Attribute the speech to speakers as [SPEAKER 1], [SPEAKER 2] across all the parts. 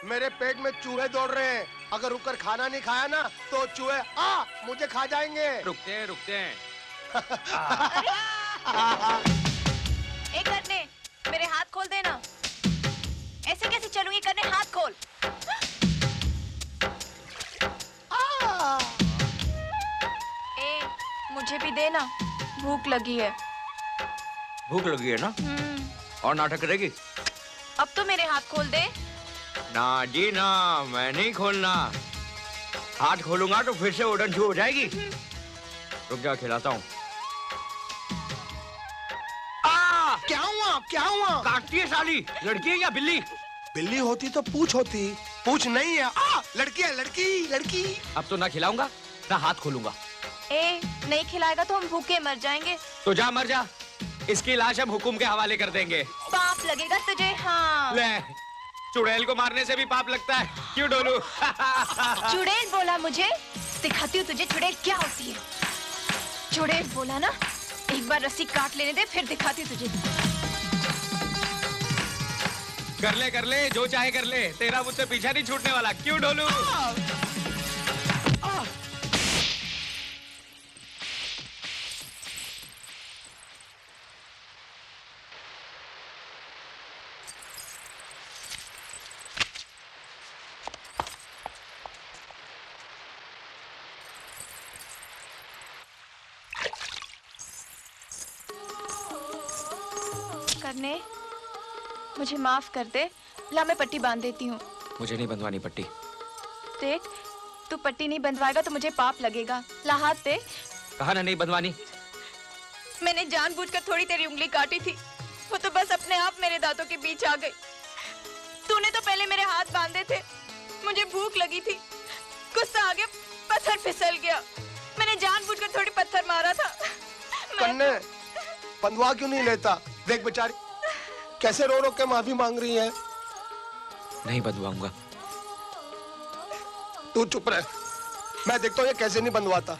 [SPEAKER 1] मेरे पेट में चूहे दौड़ रहे हैं। अगर रुककर खाना नहीं खाया ना तो चूहे मुझे खा जाएंगे।
[SPEAKER 2] रुकते हैं
[SPEAKER 3] ए करने, मेरे हाथ खोल देना। ऐसे कैसे चलूंगी करने, हाथ खोल। ए, मुझे भी देना, भूख लगी है।
[SPEAKER 2] भूख लगी है ना? और नाटक करेगी?
[SPEAKER 3] अब तो मेरे हाथ खोल दे।
[SPEAKER 2] ना जी ना, मैं नहीं खोलना। हाथ खोलूंगा तो फिर से उड़न छू हो जाएगी। रुक जा, खिलाता हूँ।
[SPEAKER 1] क्या हुआ? क्या हुआ?
[SPEAKER 2] काटती है साली। लड़की है या बिल्ली?
[SPEAKER 1] बिल्ली होती तो पूछ होती, पूछ नहीं है। लड़की है, लड़की लड़की।
[SPEAKER 2] अब तो ना खिलाऊंगा ना हाथ खोलूंगा।
[SPEAKER 3] ए, नहीं खिलाएगा तो हम भूखे मर जाएंगे।
[SPEAKER 2] तो जा मर जा, इसकी लाश हम हुकुम के हवाले कर देंगे।
[SPEAKER 3] पाप लगेगा तुझे। हाँ,
[SPEAKER 2] ले, चुड़ैल को मारने से भी पाप लगता है, क्यों डोलू?
[SPEAKER 3] चुड़ैल बोला मुझे? दिखाती हूँ तुझे चुड़ैल क्या होती है। चुड़ैल बोला ना, एक बार रस्सी काट लेने दे, फिर दिखाती हूँ तुझे।
[SPEAKER 2] कर ले, जो चाहे कर ले, तेरा मुझसे पीछा नहीं छूटने वाला, क्यों डोलू?
[SPEAKER 3] करने, मुझे माफ कर दे। ला, मैं पट्टी बांध देती हूँ।
[SPEAKER 2] मुझे नहीं बंधवानी पट्टी।
[SPEAKER 3] देख, तू पट्टी नहीं बंधवाएगा तो मुझे पाप लगेगा। ला, हाथ दे।
[SPEAKER 2] कहा ना नहीं बंधवानी।
[SPEAKER 3] मैंने जानबूझकर थोड़ी तेरी उंगली काटी थी, वो तो बस अपने आप मेरे दांतों के बीच आ गई। तूने तो पहले मेरे हाथ बांधे थे, मुझे भूख लगी थी, गुस्सा आ गया, पत्थर फिसल गया। मैंने जानबूझकर थोड़ी पत्थर मारा था।
[SPEAKER 1] कन्ने, बंधवा क्यों नहीं लेता? देख बेचारी कैसे रो रो के माफी मांग रही है।
[SPEAKER 2] नहीं बंधवाऊंगा।
[SPEAKER 1] तू चुप रह, मैं देखता हूँ ये कैसे नहीं बंधवाता।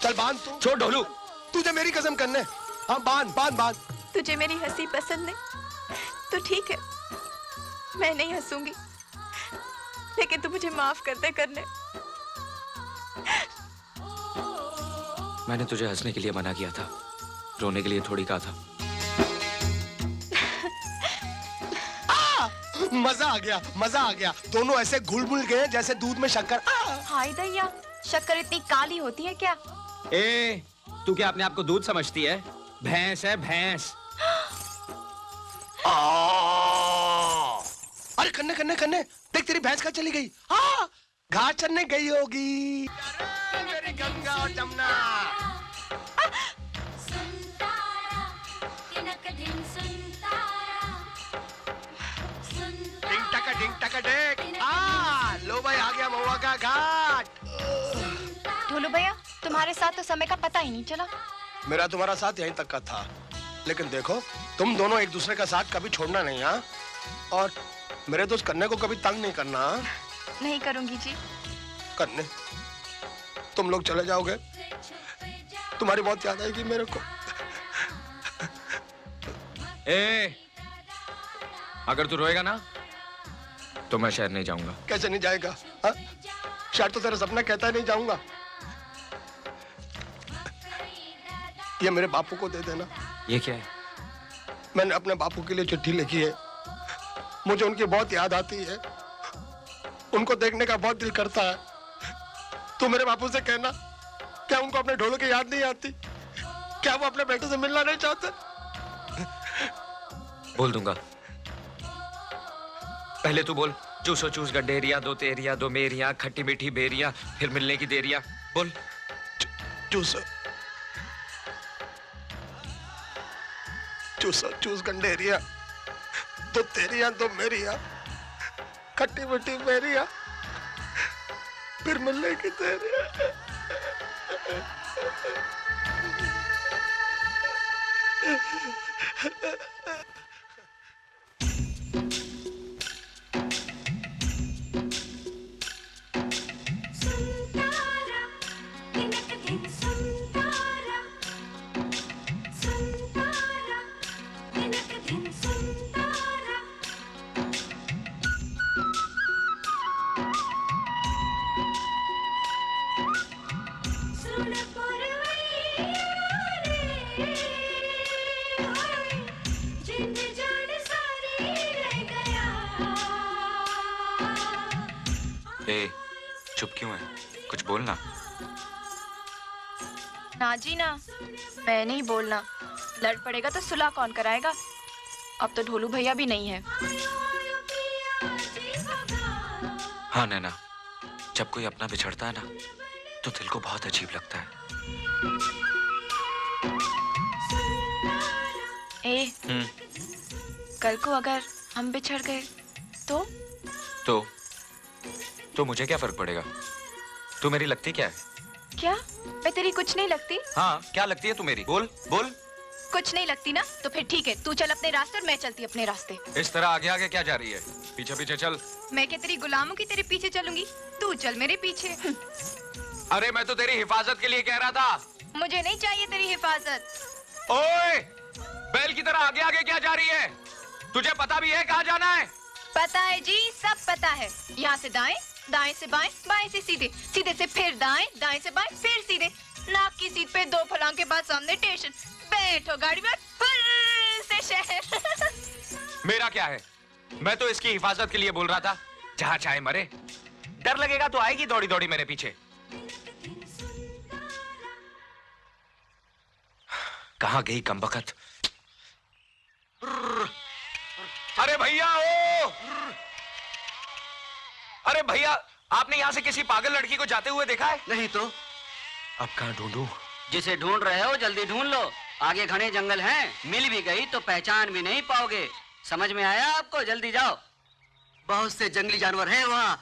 [SPEAKER 1] चल बांध तू।
[SPEAKER 2] छोड़ डोलू।
[SPEAKER 1] तुझे मेरी कसम करने। हाँ बांध बांध बांध।
[SPEAKER 3] तुझे मेरी हंसी पसंद नहीं तो ठीक है, मैं नहीं हंसूंगी, लेकिन तू मुझे माफ कर दे करने।
[SPEAKER 2] मैंने तुझे हंसने के लिए मना किया था, रोने के लिए थोड़ी कहा था।
[SPEAKER 1] मजा आ गया, मजा आ गया। दोनों ऐसे घुल मिल गए जैसे दूध में शक्कर।
[SPEAKER 3] हाय दैया, शक्कर इतनी काली होती है क्या?
[SPEAKER 2] ए, तू क्या अपने आप को दूध समझती है? भैंस है, भैंस।
[SPEAKER 1] अरे कन्ने कन्ने कन्ने, देख तेरी भैंस कहाँ चली गई? घास चरने गई होगी। मेरी गंगा और जमुना। डिंग टका डेक। लो भाई, आ गया महुआ का घाट।
[SPEAKER 3] ढोलू भैया, तुम्हारे साथ तो समय का पता ही नहीं चला।
[SPEAKER 1] मेरा तुम्हारा साथ यहीं तक का था, लेकिन देखो तुम दोनों एक दूसरे का साथ कभी छोड़ना नहीं। हाँ, और मेरे दोस्त कन्ने को कभी तंग नहीं करना।
[SPEAKER 3] नहीं करूंगी जी।
[SPEAKER 1] कन्ने, तुम लोग चले जाओगे, तुम्हारी बहुत याद आएगी मेरे को।
[SPEAKER 2] ए, अगर तू रोएगा ना तो मैं शहर नहीं जाऊंगा।
[SPEAKER 1] कैसे नहीं जाएगा? शायद तो तेरा सपना कहता है नहीं जाऊंगा। ये मेरे बापू को दे देना।
[SPEAKER 2] ये क्या है?
[SPEAKER 1] मैंने अपने बापू के लिए चिट्ठी लिखी है। मुझे उनकी बहुत याद आती है, उनको देखने का बहुत दिल करता है। तू मेरे बापू से कहना, क्या उनको अपने ढोलों की याद नहीं आती? क्या वो अपने बेटे से मिलना नहीं चाहते?
[SPEAKER 2] बोल दूंगा। पहले तू बोल। चूसो चूस गड्ढेरिया, दो तेरिया, दो मेरिया, खट्टी मीठी बेरिया, फिर मिलने की देरिया। बोल।
[SPEAKER 1] चूसो चूसो चूस गंडेरिया, दो तेरिया दो मेरिया, खट्टी मीठी बेरिया, फिर मिलने की देरिया।
[SPEAKER 4] ए, चुप क्यों है? कुछ बोलना।
[SPEAKER 3] ना जी ना, मैं नहीं बोलना। लड़ पड़ेगा तो सुलह कौन कराएगा? अब तो ढोलू भैया भी नहीं है।
[SPEAKER 4] हाँ नैना, जब कोई अपना बिछड़ता है ना तो दिल को बहुत अजीब लगता है।
[SPEAKER 3] कल को अगर हम बिछड़ गए तो
[SPEAKER 4] मुझे क्या फर्क पड़ेगा? तू मेरी लगती क्या है?
[SPEAKER 3] क्या मैं तेरी कुछ नहीं लगती?
[SPEAKER 4] हाँ, क्या लगती है तू मेरी? बोल बोल।
[SPEAKER 3] कुछ नहीं लगती ना? तो फिर ठीक है, तू चल अपने रास्ते और मैं चलती अपने रास्ते।
[SPEAKER 4] इस तरह आगे आगे क्या जा रही है? पीछे पीछे चल।
[SPEAKER 3] मैं क्या तेरी गुलामों की तेरे पीछे चलूंगी? तू चल मेरे पीछे।
[SPEAKER 4] अरे मैं तो तेरी हिफाजत के लिए कह रहा था।
[SPEAKER 3] मुझे नहीं चाहिए तेरी हिफाजत।
[SPEAKER 4] ओए, बैल की तरह आगे आगे क्या जा रही है? तुझे पता भी है कहाँ जाना है?
[SPEAKER 3] पता है जी, सब पता है। यहाँ से दाएं, दाएं से बाएं, बाएं से सीधे, सीधे से फिर दाएं, दाएं से बाएं, फिर सीधे। नाक की सीट पे 2 फलांग के बाद सामने स्टेशन। बैठो गाड़ी में, फुर्र से शहर।
[SPEAKER 4] मेरा क्या है? मैं तो इसकी हिफाजत के लिए बोल रहा था। जहाँ चाहे मरे। डर लगेगा तो आएगी दौड़ी दौड़ी मेरे पीछे। कहाँ गई कमबख्त? अरे भैया ओ! अरे भैया, आपने यहाँ से किसी पागल लड़की को जाते हुए देखा है?
[SPEAKER 5] नहीं तो।
[SPEAKER 4] अब कहाँ ढूंढूं?
[SPEAKER 5] जिसे ढूंढ रहे हो जल्दी ढूंढ लो। आगे घने जंगल हैं, मिल भी गई तो पहचान भी नहीं पाओगे। समझ में आया आपको? जल्दी जाओ, बहुत से जंगली जानवर हैं वहाँ।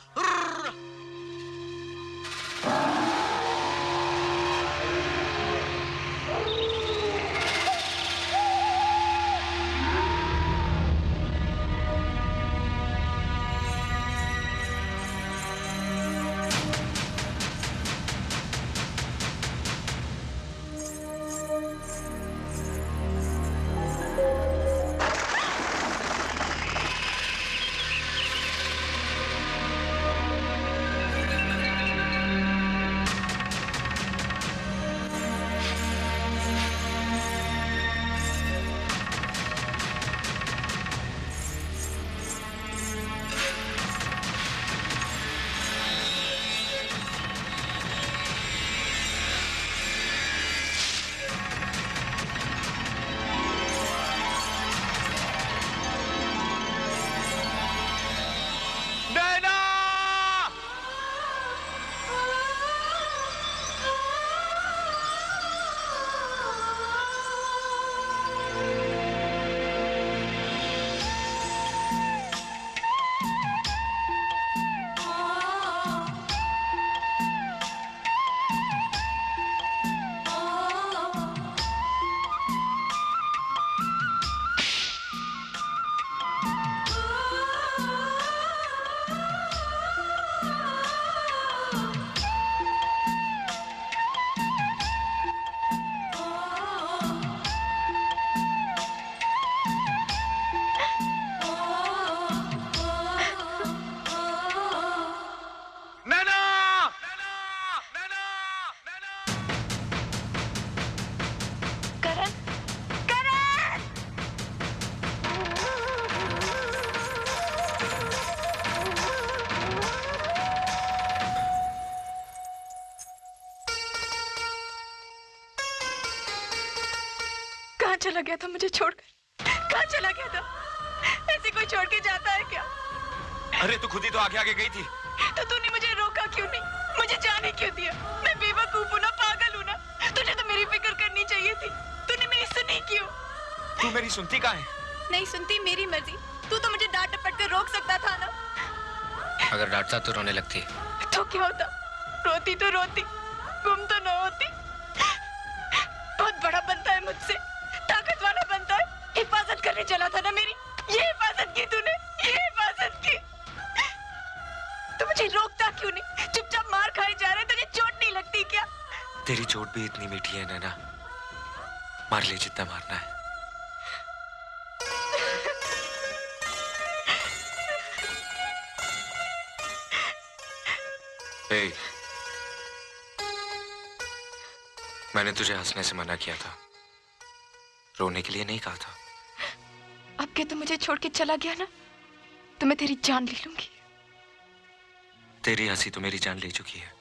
[SPEAKER 3] चला गया था मुझे छोड़कर? कहाँ चला गया था? ऐसे कोई छोड़ के जाता है क्या?
[SPEAKER 4] अरे तू खुद ही तो आगे आगे गई थी।
[SPEAKER 3] तो तूने मुझे रोका क्यों नहीं? मुझे जाने क्यों दिया? मैं बेवकूफ हूँ ना, पागल हूँ ना? तुझे तो मेरी फिक्र करनी चाहिए थी। तूने मेरी सुनी क्यों?
[SPEAKER 4] तू मेरी सुनती कहाँ है?
[SPEAKER 3] नहीं सुनती, मेरी मर्जी। तू तो मुझे डांट डपट कर रोक सकता था ना।
[SPEAKER 4] अगर डांटता तो रोने लगती।
[SPEAKER 3] तो क्या होता? रोती तो रोती, गुम तो न होती। बहुत बड़ा बनता है मुझसे, ताकत वाला बनता है। हिफाजत करने चला था ना मेरी, ये हिफाजत की तूने, ये हिफाजत की। तू मुझे रोकता क्यों नहीं? चुपचाप मार खाए जा रहे, तुझे चोट नहीं लगती क्या?
[SPEAKER 4] तेरी चोट भी इतनी मीठी है नैना, मार ले जितना मारना है। ए, मैंने तुझे हंसने से मना किया था, रोने के लिए नहीं कहा था।
[SPEAKER 3] अब के तू मुझे छोड़ के चला गया ना, तो मैं तेरी जान ले लूंगी।
[SPEAKER 4] तेरी हंसी तो मेरी जान ले चुकी है।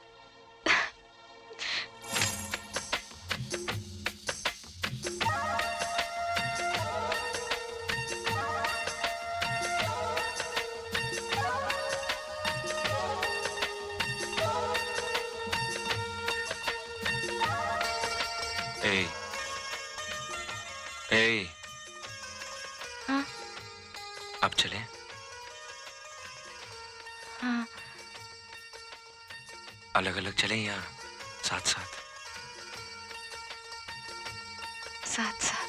[SPEAKER 4] ए, ए,
[SPEAKER 3] हाँ?
[SPEAKER 4] अब चलें?
[SPEAKER 3] हाँ।
[SPEAKER 4] अलग अलग चलें या साथ साथ?
[SPEAKER 3] साथ साथ।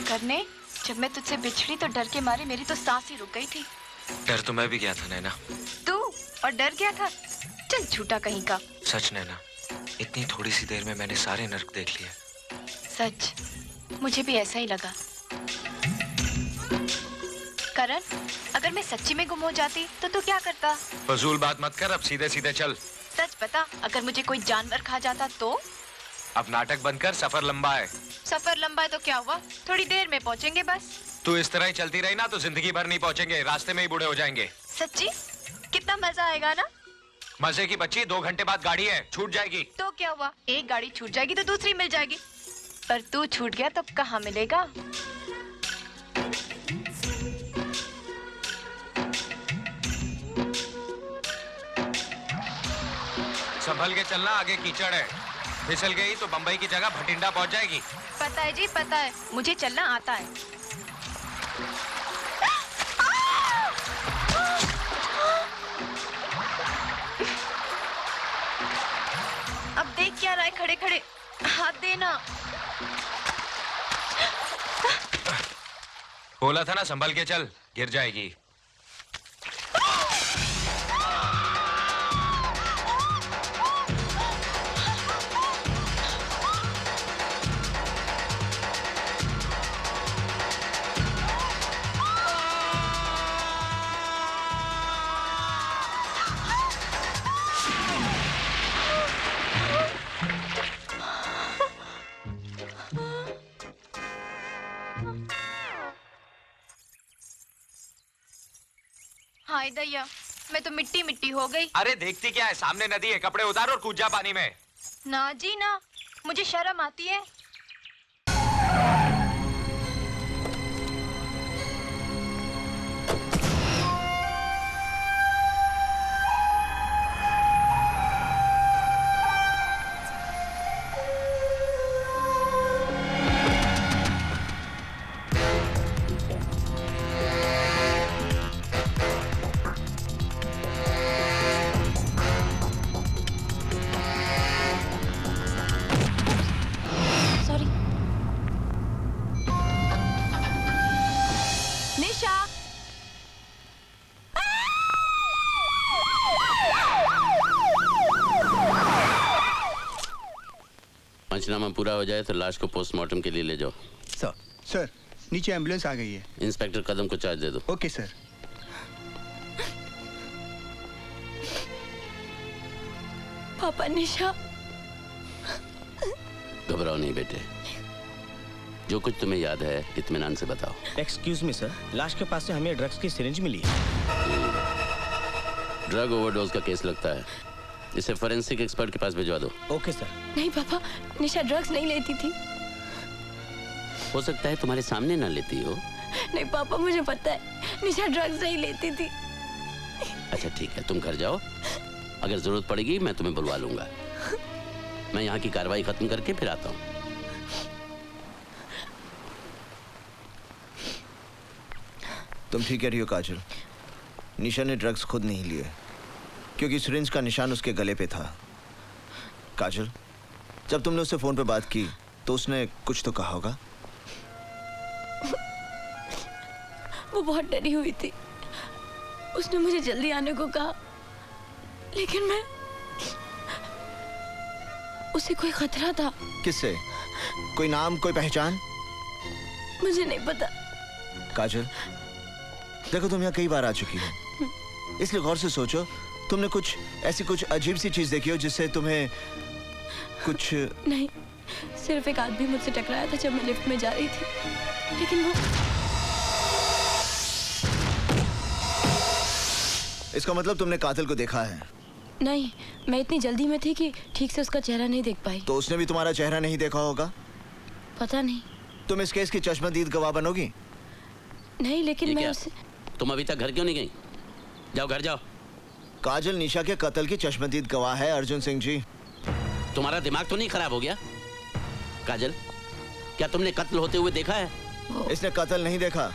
[SPEAKER 3] करने, जब मैं तुझसे बिछड़ी तो डर के मारे मेरी तो सांस ही रुक गई थी।
[SPEAKER 4] डर तो मैं भी गया था नैना।
[SPEAKER 3] तू और डर गया था? चल झूठा कहीं का।
[SPEAKER 4] सच नैना, इतनी थोड़ी सी देर में मैंने सारे नर्क देख लिए।
[SPEAKER 3] सच, मुझे भी ऐसा ही लगा। करण, अगर मैं सच्ची में गुम हो जाती तो तू क्या करता?
[SPEAKER 4] फजूल बात मत कर, अब सीधे सीधे चल।
[SPEAKER 3] सच बता, अगर मुझे कोई जानवर खा जाता तो?
[SPEAKER 4] अब नाटक बंद कर, सफर लंबा है।
[SPEAKER 3] सफर लंबा है तो क्या हुआ, थोड़ी देर में पहुंचेंगे बस।
[SPEAKER 4] तू इस तरह ही चलती रही ना तो जिंदगी भर नहीं पहुंचेंगे, रास्ते में ही बूढ़े हो जाएंगे।
[SPEAKER 3] सच्ची? कितना मजा आएगा ना।
[SPEAKER 4] मजे की बच्ची, 2 घंटे बाद गाड़ी है, छूट जाएगी।
[SPEAKER 3] तो क्या हुआ, एक गाड़ी छूट जाएगी तो दूसरी मिल जाएगी। पर तू छूट गया तो कहाँ मिलेगा?
[SPEAKER 4] संभल के चलना, आगे कीचड़ है, फिसल गई तो बंबई की जगह भटिंडा पहुंच जाएगी।
[SPEAKER 3] पता है जी, पता है, मुझे चलना आता है। अब देख क्या रहा है खड़े खड़े, हाथ देना।
[SPEAKER 4] बोला था ना संभल के चल, गिर जाएगी।
[SPEAKER 3] हाय दैया, मैं तो मिट्टी मिट्टी हो गई।
[SPEAKER 4] अरे देखती क्या है, सामने नदी है, कपड़े उतार और कूद जा पानी में।
[SPEAKER 3] ना जी ना, मुझे शर्म आती है। सॉरी। निशा,
[SPEAKER 6] पंचनामा पूरा हो जाए तो लाश को पोस्टमार्टम के लिए ले जाओ।
[SPEAKER 7] सर, नीचे एम्बुलेंस आ गई है।
[SPEAKER 6] इंस्पेक्टर कदम को चार्ज दे दो।
[SPEAKER 7] Okay sir.
[SPEAKER 3] पापा, निशा।
[SPEAKER 6] घबराओ नहीं बेटे, जो कुछ तुम्हें याद है इत्मीनान से बताओ।
[SPEAKER 8] एक्सक्यूज मी सर, लाश के पास से हमें ड्रग्स की सिरिंज मिली है।
[SPEAKER 6] ड्रग ओवरडोज का केस लगता है, इसे फोरेंसिक एक्सपर्ट के पास भिजवा दो।
[SPEAKER 8] Okay sir.
[SPEAKER 3] नहीं पापा, निशा ड्रग्स नहीं लेती थी।
[SPEAKER 6] हो सकता है तुम्हारे सामने ना लेती हो।
[SPEAKER 3] नहीं पापा, मुझे पता है निशा ड्रग्स नहीं लेती थी।
[SPEAKER 6] अच्छा ठीक है, तुम घर जाओ, अगर जरूरत पड़ेगी मैं तुम्हें बुलवा लूंगा। मैं यहाँ की कार्रवाई खत्म करके फिर आता हूँ।
[SPEAKER 7] तुम ठीक कह रही हो काजल, निशा ने ड्रग्स खुद नहीं लिए क्योंकि सिरिंज का निशान उसके गले पे था। काजल, जब तुमने उससे फोन पे बात की तो उसने कुछ तो कहा होगा।
[SPEAKER 3] वो बहुत डरी हुई थी, उसने मुझे जल्दी आने को कहा, लेकिन मैं उसे कोई खतरा था।
[SPEAKER 7] किससे? कोई नाम, कोई पहचान?
[SPEAKER 3] मुझे नहीं पता।
[SPEAKER 7] काजल, देखो तुम यहाँ कई बार आ चुकी हो, इसलिए गौर से सोचो तुमने कुछ अजीब सी चीज देखी हो जिससे तुम्हें कुछ।
[SPEAKER 3] नहीं, सिर्फ एक आदमी मुझसे टकराया था जब मैं लिफ्ट में जा रही थी, लेकिन वो।
[SPEAKER 7] इसका मतलब तुमने कातिल को देखा है?
[SPEAKER 3] नहीं, मैं इतनी जल्दी में थी कि ठीक से उसका चेहरा नहीं देख पाई।
[SPEAKER 7] तो उसने भी तुम्हारा चेहरा नहीं देखा होगा?
[SPEAKER 3] पता नहीं।
[SPEAKER 7] तुम इस केस की चश्मदीद गवाह बनोगी?
[SPEAKER 3] नहीं, लेकिन मैं
[SPEAKER 6] क्या?
[SPEAKER 3] उसे।
[SPEAKER 6] तुम अभी तक घर क्यों नहीं गई? जाओ घर जाओ।
[SPEAKER 7] काजल निशा के कत्ल की चश्मदीद गवाह है अर्जुन सिंह जी।
[SPEAKER 6] तुम्हारा दिमाग तो नहीं खराब हो गया? काजल, क्या तुमने कत्ल होते हुए देखा है?
[SPEAKER 7] इसने कत्ल नहीं देखा,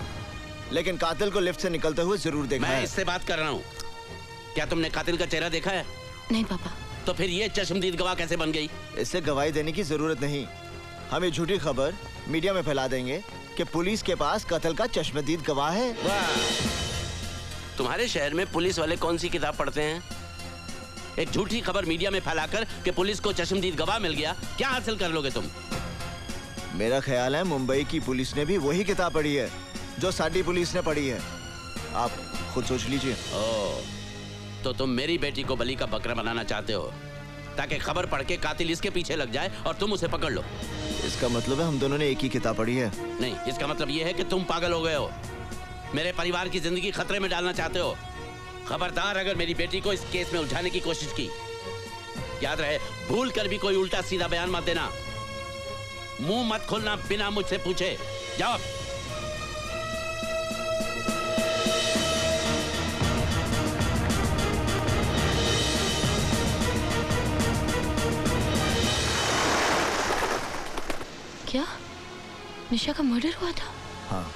[SPEAKER 7] लेकिन कातिल को लिफ्ट से निकलते हुए जरूर देखा
[SPEAKER 6] मैं
[SPEAKER 7] है।
[SPEAKER 6] इससे बात कर रहा हूँ। क्या तुमने कातिल का चेहरा देखा है?
[SPEAKER 3] नहीं पापा।
[SPEAKER 6] तो फिर ये चश्मदीद गवाह कैसे बन गई?
[SPEAKER 7] इससे गवाही देने की जरूरत नहीं। हम ये झूठी खबर मीडिया में फैला देंगे कि पुलिस के पास कत्ल का चश्मदीद गवाह है।
[SPEAKER 6] वाह! तुम्हारे शहर में पुलिस वाले कौन सी किताब पढ़ते हैं? एक झूठी खबर मीडिया में फैलाकर कि पुलिस को चश्मदीद गवाह मिल गया, क्या हासिल कर लोगे तुम?
[SPEAKER 7] मेरा ख्याल है मुंबई की पुलिस ने भी वही किताब पढ़ी है जो साडी पुलिस ने पढ़ी है। आप खुद सोच लीजिए।
[SPEAKER 6] ओह, तो तुम मेरी बेटी को बलि का बकरा बनाना चाहते हो ताकि खबर पढ़ के कातिल इसके पीछे लग जाए और तुम उसे पकड़ लो।
[SPEAKER 7] इसका मतलब है हम दोनों ने एक ही किताब पढ़ी है।
[SPEAKER 6] नहीं, इसका मतलब ये है कि तुम पागल हो गए हो, मेरे परिवार की जिंदगी खतरे में डालना चाहते हो। खबरदार अगर मेरी बेटी को इस केस में उलझाने की कोशिश की, याद रहे भूल कर भी कोई उल्टा सीधा बयान मत देना। मुंह मत खोलना बिना मुझसे पूछे। जाओ।
[SPEAKER 3] क्या निशा का मर्डर हुआ था?
[SPEAKER 7] हाँ,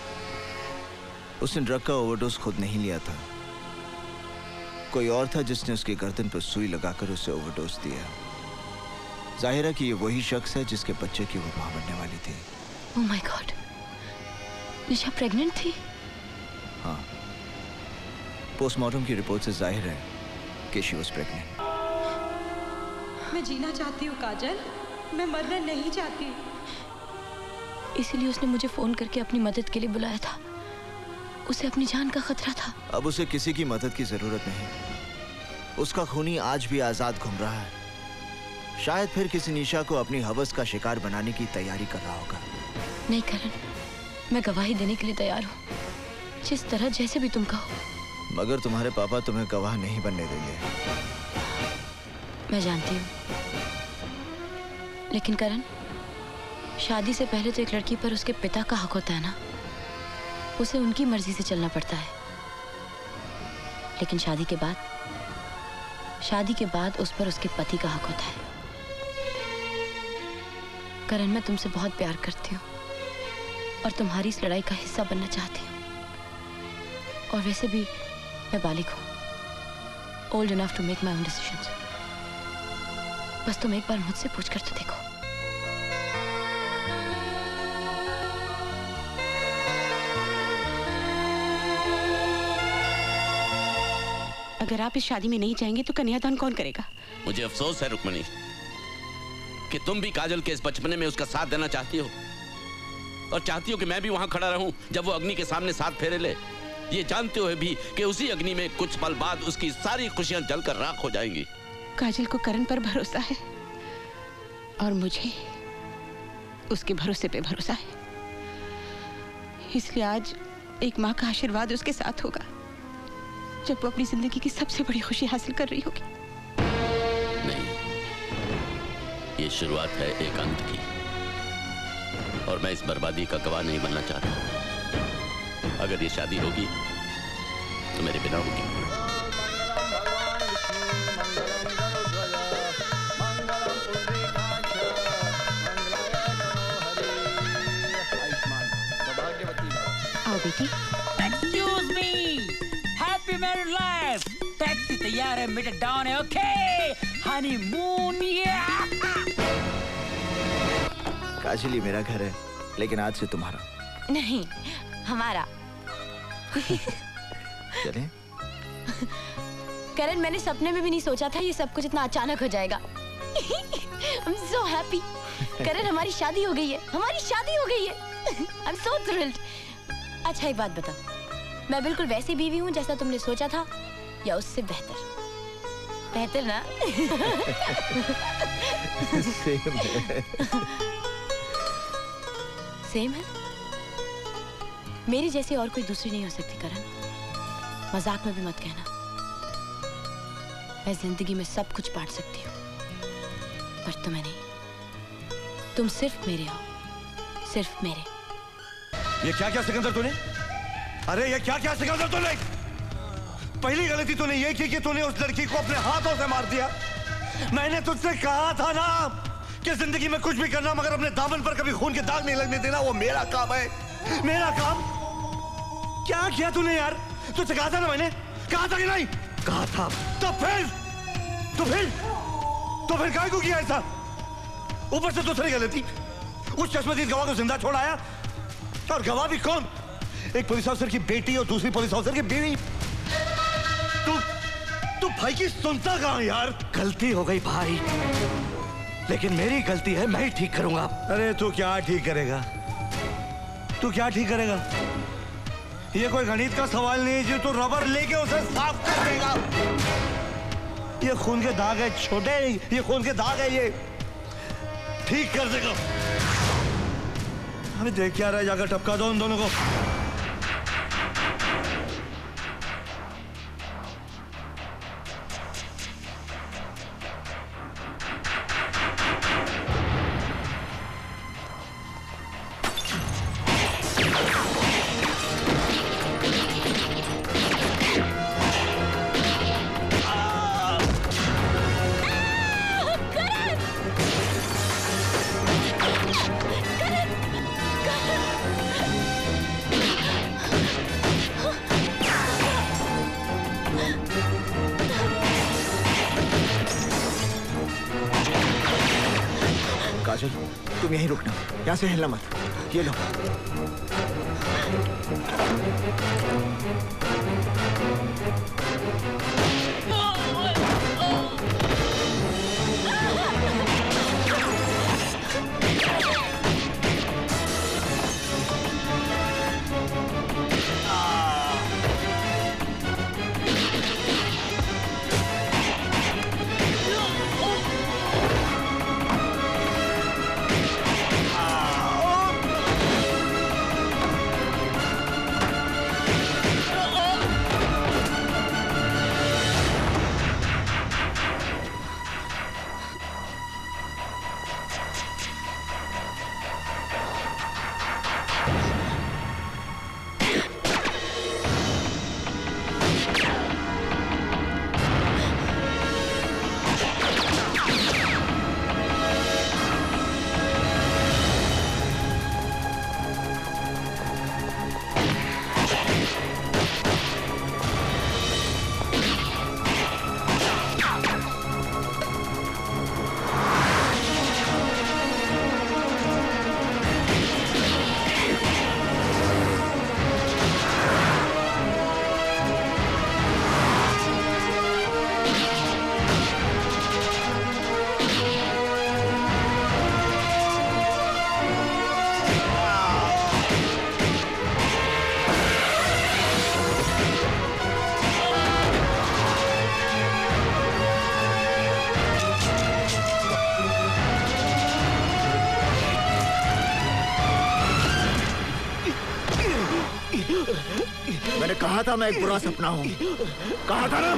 [SPEAKER 7] उसने ड्रग का ओवरडोज खुद नहीं लिया था, कोई और था जिसने उसकी गर्दन पर सुई लगाकर उसे ओवरडोज दिया। जाहिर है कि ये वही शख्स है जिसके बच्चे की वो मां बनने वाली थी।
[SPEAKER 3] Oh my God, Nisha pregnant थी?
[SPEAKER 7] हाँ, पोस्टमार्टम की रिपोर्ट से जाहिर है कि शी वाज प्रेग्नेंट।
[SPEAKER 9] मैं जीना चाहती हूँ काजल, मैं मरना नहीं चाहती।
[SPEAKER 3] इसीलिए उसने मुझे फोन करके अपनी मदद के लिए बुलाया था। उसे अपनी जान का खतरा था।
[SPEAKER 7] अब उसे किसी की मदद की जरूरत नहीं, उसका खूनी आज भी आजाद घूम रहा है। शायद फिर किसी निशा को अपनी हवस का शिकार बनाने की तैयारी कर रहा होगा।
[SPEAKER 3] नहीं करण, मैं गवाही देने के लिए तैयार हूँ, जिस तरह जैसे भी तुम कहो।
[SPEAKER 7] मगर तुम्हारे पापा तुम्हें गवाह नहीं बनने देंगे।
[SPEAKER 3] मैं जानती हूँ, लेकिन करण, शादी से पहले तो एक लड़की पर उसके पिता का हक होता है ना, उसे उनकी मर्जी से चलना पड़ता है। लेकिन शादी के बाद उस पर उसके पति का हक होता है। करण, मैं तुमसे बहुत प्यार करती हूँ और तुम्हारी इस लड़ाई का हिस्सा बनना चाहती हूँ। और वैसे भी मैं बालिग हूँ, old enough to make my own decisions. बस तुम एक बार मुझसे पूछकर तो देखो।
[SPEAKER 9] अगर आप इस शादी में नहीं जाएंगे तो कन्यादान कौन करेगा?
[SPEAKER 6] मुझे अफसोस है रुक्मणी कि तुम भी काजल के इस बचपने में उसका साथ देना चाहती हो, और चाहती हो कि मैं भी वहां खड़ा रहूं जब वो अग्नि के सामने साथ फेरे ले, ये जानते हुए भी कि उसी अग्नि में कुछ पल बाद उसकी सारी खुशियां जलकर राख हो जाएंगी।
[SPEAKER 9] काजल को करण पर भरोसा है और मुझे उसके भरोसे पे भरोसा है, इसलिए आज एक माँ का आशीर्वाद उसके साथ होगा जब वो अपनी जिंदगी की सबसे बड़ी खुशी हासिल कर रही होगी।
[SPEAKER 6] नहीं, ये शुरुआत है एक अंत की, और मैं इस बर्बादी का गवाह नहीं बनना चाहता। अगर ये शादी होगी तो मेरे बिना होगी।
[SPEAKER 9] आओ बेटी।
[SPEAKER 10] Excuse me, happy married life. Taxi तैयार है, मीटर डाउन है, ओके? हनीमून।
[SPEAKER 7] काजल, ये मेरा घर है, लेकिन आज से तुम्हारा
[SPEAKER 3] नहीं, हमारा।
[SPEAKER 7] चलें?
[SPEAKER 3] करण, मैंने सपने में भी नहीं सोचा था ये सब कुछ इतना अचानक हो जाएगा। I'm so happy। करण, हमारी शादी हो गई है, हमारी शादी हो गई है। I'm so thrilled। अच्छा एक बात बता, मैं बिल्कुल वैसी बीवी हूँ जैसा तुमने सोचा था, या उससे बेहतर? बेहतर ना?
[SPEAKER 7] सेम है।
[SPEAKER 3] सेम है? मेरी जैसी और कोई दूसरी नहीं हो सकती करण। मजाक में भी मत कहना। मैं जिंदगी में सब कुछ बांट सकती हूँ, पर तुम्हें नहीं। तुम सिर्फ मेरे हो, सिर्फ मेरे।
[SPEAKER 11] ये क्या क्या सिकंदर तूने? अरे ये क्या क्या सिकंदर तूने? पहली गलती तूने ये की कि तूने उस लड़की को अपने हाथों से मार दिया। मैंने तुझसे कहा था ना कि जिंदगी में कुछ भी करना मगर अपने दामन पर कभी खून के दाग नहीं लगने देना। वो मेरा काम है, मेरा काम। क्या किया तूने यार? तुझसे कहा था ना, मैंने कहा था कि नहीं? कहा था। तो फिर क्या को किया ऐसा? ऊपर से दूसरी गलती, उस चश्मदीद गवाह को जिंदा छोड़ आया। और गवाह भी कौन? एक पुलिस ऑफिसर की बेटी और दूसरी पुलिस ऑफिसर की बीवी। तू भाई की सुनता कहां यार? गलती हो गई भाई, लेकिन मेरी गलती है, मैं ही ठीक करूंगा। अरे तू क्या ठीक करेगा? तू क्या ठीक करेगा? ये कोई गणित का सवाल नहीं है जो तू रबर लेके उसे साफ कर देगा। ये खून के दाग है छोटे, ये खून के दाग है, ये ठीक कर देगा। अभी देख क्या रहा है, जाकर टपका दो उन दोनों को।
[SPEAKER 7] काजल, तुम यहीं रुकना, यहाँ से हिलना मत। ये लो। मैंने कहा था मैं एक बुरा सपना हूं, कहा था ना।